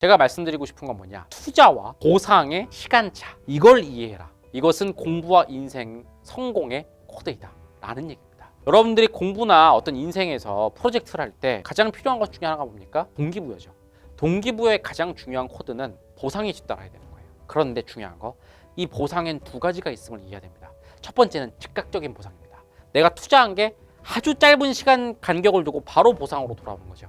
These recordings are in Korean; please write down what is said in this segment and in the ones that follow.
제가 말씀드리고 싶은 건 뭐냐, 투자와 보상의 시간차, 이걸 이해해라. 이것은 공부와 인생 성공의 코드이다 라는 얘기입니다. 여러분들이 공부나 어떤 인생에서 프로젝트를 할 때 가장 필요한 것 중에 하나가 뭡니까? 동기부여죠. 동기부여의 가장 중요한 코드는 보상이 뒤따라야 되는 거예요. 그런데 중요한 거, 이 보상엔 두 가지가 있음을 이해해야 됩니다. 첫 번째는 즉각적인 보상입니다. 내가 투자한 게 아주 짧은 시간 간격을 두고 바로 보상으로 돌아오는 거죠.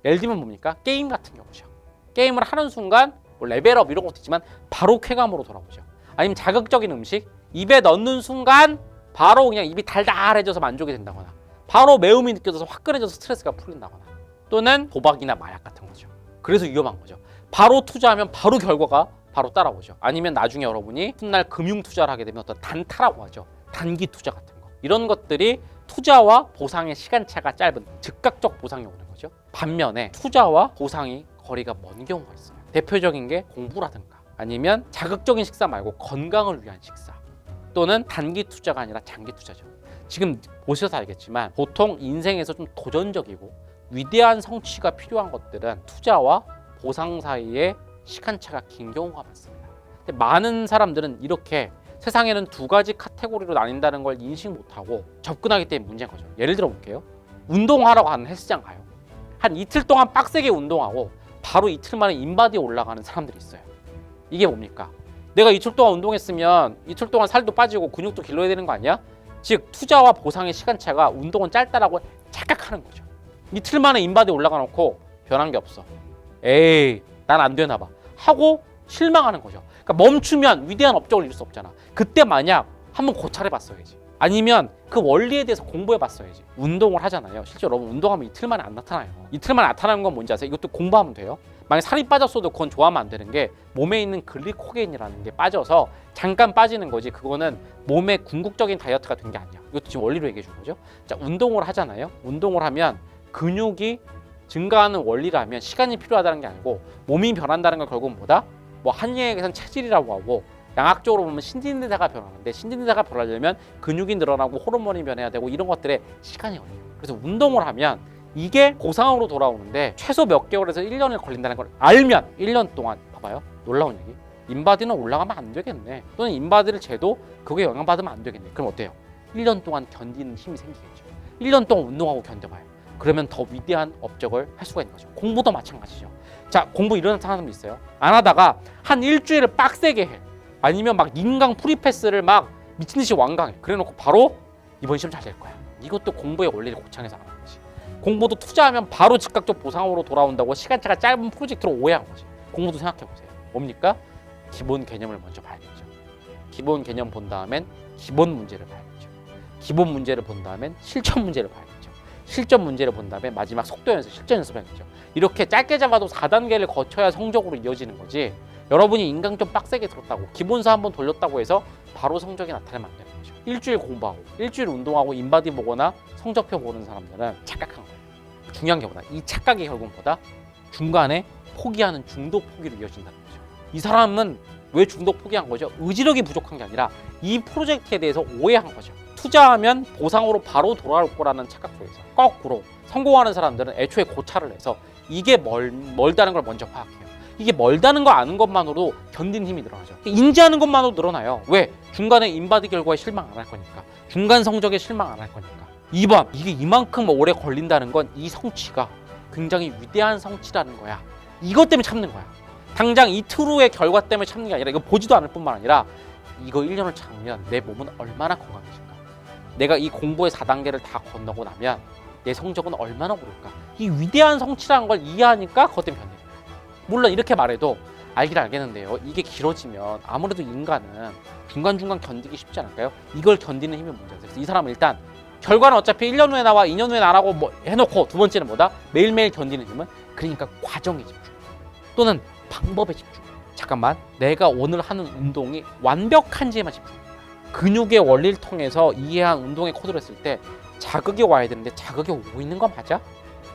예를 들면 뭡니까? 게임 같은 경우죠. 게임을 하는 순간 뭐 레벨업 이런 것도 있지만 바로 쾌감으로 돌아오죠. 아니면 자극적인 음식, 입에 넣는 순간 바로 그냥 입이 달달해져서 만족이 된다거나, 바로 매움이 느껴져서 화끈해져서 스트레스가 풀린다거나, 또는 도박이나 마약 같은 거죠. 그래서 위험한 거죠. 바로 투자하면 바로 결과가 바로 따라오죠. 아니면 나중에 여러분이 훗날 금융 투자를 하게 되면 어떤 단타라고 하죠. 단기 투자 같은 거. 이런 것들이 투자와 보상의 시간차가 짧은 즉각적 보상이 오는 거죠. 반면에 투자와 보상이 거리가 먼 경우가 있어요. 대표적인 게 공부라든가, 아니면 자극적인 식사 말고 건강을 위한 식사, 또는 단기 투자가 아니라 장기 투자죠. 지금 보셔서 알겠지만 보통 인생에서 좀 도전적이고 위대한 성취가 필요한 것들은 투자와 보상 사이에 시간차가 긴 경우가 많습니다. 근데 많은 사람들은 이렇게 세상에는 두 가지 카테고리로 나뉜다는 걸 인식 못하고 접근하기 때문에 문제인 거죠. 예를 들어 볼게요. 운동하러 가는 헬스장 가요. 한 이틀 동안 빡세게 운동하고 바로 이틀 만에 인바디에 올라가는 사람들이 있어요. 이게 뭡니까? 내가 이틀 동안 운동했으면 이틀 동안 살도 빠지고 근육도 길러야 되는 거 아니야? 즉 투자와 보상의 시간차가 운동은 짧다라고 착각하는 거죠. 이틀 만에 인바디에 올라가 놓고 변한 게 없어. 에이, 난 안 되나 봐 하고 실망하는 거죠. 그러니까 멈추면 위대한 업적을 이룰 수 없잖아. 그때 만약 한번 고찰해 봤어야지. 아니면 그 원리에 대해서 공부해 봤어야지. 운동을 하잖아요. 실제 여러분 운동하면 이틀 만에 안 나타나요. 이틀 만에 나타나는 건 뭔지 아세요? 이것도 공부하면 돼요. 만약 살이 빠졌어도 그건 좋아하면 안 되는 게 몸에 있는 글리코겐이라는 게 빠져서 잠깐 빠지는 거지, 그거는 몸의 궁극적인 다이어트가 된 게 아니야. 이것도 지금 원리로 얘기해 준 거죠. 자, 운동을 하잖아요. 운동을 하면 근육이 증가하는 원리라면 시간이 필요하다는 게 아니고 몸이 변한다는 걸 결국은 뭐다? 뭐 한의학에서는 체질이라고 하고, 양학적으로 보면 신진대사가 변하는데, 신진대사가 변하려면 근육이 늘어나고 호르몬이 변해야 되고 이런 것들에 시간이 걸려요. 그래서 운동을 하면 이게 보상으로 돌아오는데 최소 몇 개월에서 1년을 걸린다는 걸 알면 1년 동안, 봐봐요, 놀라운 얘기, 인바디는 올라가면 안 되겠네, 또는 인바디를 재도 그게 영향받으면 안 되겠네. 그럼 어때요? 1년 동안 견디는 힘이 생기겠죠. 1년 동안 운동하고 견뎌봐요. 그러면 더 위대한 업적을 할 수가 있는 거죠. 공부도 마찬가지죠. 자, 공부 이런 사람도 있어요. 안 하다가 한 일주일을 빡세게 해. 아니면 막 인강 프리패스를 막 미친듯이 완강해. 그래놓고 바로 이번 시험 잘 될 거야. 이것도 공부의 원리를 고창해서 안 하는 거지. 공부도 투자하면 바로 즉각적 보상으로 돌아온다고 시간차가 짧은 프로젝트로 오해한 거지. 공부도 생각해보세요. 뭡니까? 기본 개념을 먼저 봐야겠죠. 기본 개념 본 다음엔 기본 문제를 봐야겠죠. 기본 문제를 본 다음엔 실전 문제를 봐야겠죠. 실전 문제를 본 다음에 마지막 속도 연습, 실전 연습을 하겠죠. 이렇게 짧게 잡아도 4단계를 거쳐야 성적으로 이어지는 거지, 여러분이 인강 좀 빡세게 들었다고 기본서 한번 돌렸다고 해서 바로 성적이 나타나면 안 되는 거죠. 일주일 공부하고 일주일 운동하고 인바디 보거나 성적표 보는 사람들은 착각한 거예요. 중요한 게 뭐다? 이 착각이 결국은 뭐다? 중간에 포기하는 중도 포기로 이어진다는 거죠. 이 사람은 왜 중도 포기한 거죠? 의지력이 부족한 게 아니라 이 프로젝트에 대해서 오해한 거죠. 투자하면 보상으로 바로 돌아올 거라는 착각 속에서 거꾸로 성공하는 사람들은 애초에 고찰을 해서 이게 멀다는 걸 먼저 파악해요. 이게 멀다는 거 아는 것만으로 견디는 힘이 늘어나죠. 인지하는 것만으로 늘어나요. 왜? 중간에 인바디 결과에 실망 안 할 거니까. 중간 성적에 실망 안 할 거니까. 2번, 이게 이만큼 오래 걸린다는 건 이 성취가 굉장히 위대한 성취라는 거야. 이것 때문에 참는 거야. 당장 이틀 후의 결과 때문에 참는 게 아니라, 이거 보지도 않을 뿐만 아니라 이거 1년을 참으면 내 몸은 얼마나 건강해질까? 내가 이 공부의 4단계를 다 건너고 나면 내 성적은 얼마나 오를까? 이 위대한 성취라는 걸 이해하니까 그것 때문에 견뎌요. 물론 이렇게 말해도 알긴 알겠는데요, 이게 길어지면 아무래도 인간은 중간중간 견디기 쉽지 않을까요? 이걸 견디는 힘이 문제예요. 그래서 이 사람은 일단 결과는 어차피 1년 후에 나와, 2년 후에 나라고 뭐 해놓고, 두 번째는 뭐다? 매일매일 견디는 힘은, 그러니까 과정에 집중, 또는 방법에 집중. 잠깐만, 내가 오늘 하는 운동이 완벽한지에만 집중합니다. 근육의 원리를 통해서 이해한 운동의 코드를 했을 때 자극이 와야 되는데 자극이 오고 있는 거 맞아?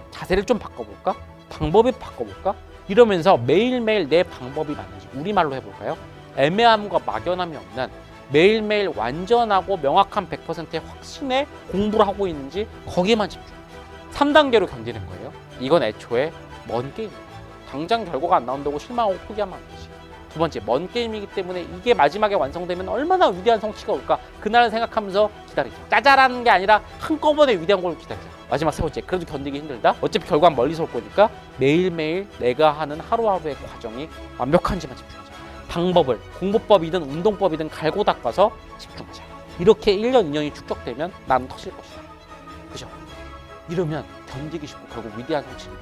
자세를 좀 바꿔볼까? 방법을 바꿔볼까? 이러면서 매일매일 내 방법이 맞는지 우리말로 해볼까요? 애매함과 막연함이 없는 매일매일 완전하고 명확한 100%의 확신에 공부를 하고 있는지 거기에만 집중. 3단계로 견디는 거예요. 이건 애초에 먼 게임이에요. 당장 결과가 안 나온다고 실망하고 포기하면 안 되지. 두 번째, 먼 게임이기 때문에 이게 마지막에 완성되면 얼마나 위대한 성취가 올까 그날을 생각하면서 기다리자. 짜잘하는 게 아니라 한꺼번에 위대한 걸 기다리자. 마지막 세 번째, 그래도 견디기 힘들다? 어차피 결과는 멀리서 올 거니까 매일매일 내가 하는 하루하루의 과정이 완벽한지만 집중하자. 방법을 공부법이든 운동법이든 갈고 닦아서 집중하자. 이렇게 1년, 2년이 축적되면 나는 터질 것이다. 그죠? 이러면 견디기 쉽고 결국 위대한 성취를